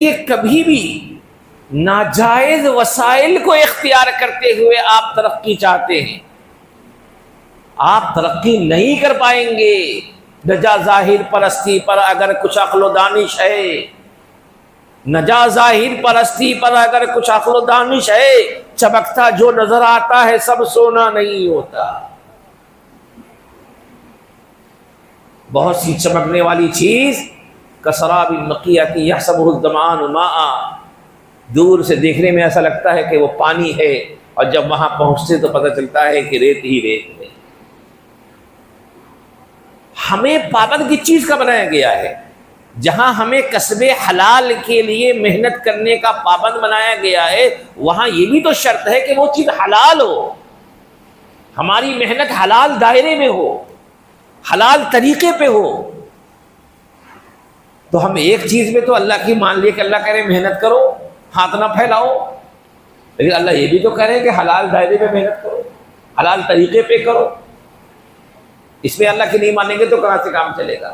کہ کبھی بھی ناجائز وسائل کو اختیار کرتے ہوئے آپ ترقی چاہتے ہیں، آپ ترقی نہیں کر پائیں گے۔ نجا ظاہر پرستی پر اگر کچھ عقل و دانش ہے، نجا ظاہر پرستی پر اگر کچھ عقل و دانش ہے، چمکتا جو نظر آتا ہے سب سونا نہیں ہوتا۔ بہت سی چمکنے والی چیز کسراب النقیۃ یحسبہ الظمآن ماء، دور سے دیکھنے میں ایسا لگتا ہے کہ وہ پانی ہے، اور جب وہاں پہنچتے تو پتہ چلتا ہے کہ ریت ہی ریت ہے۔ ہمیں پابند کس چیز کا بنایا گیا ہے؟ جہاں ہمیں کسب حلال کے لیے محنت کرنے کا پابند بنایا گیا ہے، وہاں یہ بھی تو شرط ہے کہ وہ چیز حلال ہو، ہماری محنت حلال دائرے میں ہو، حلال طریقے پہ ہو۔ تو ہم ایک چیز میں تو اللہ کی مان لیے کہ اللہ کہہ رہے محنت کرو، ہاتھ نہ پھیلاؤ، لیکن اللہ یہ بھی تو کہہ رہے ہیں کہ حلال دائرے میں محنت کرو، حلال طریقے پہ کرو۔ اس میں اللہ کی نہیں مانیں گے تو کہاں سے کام چلے گا؟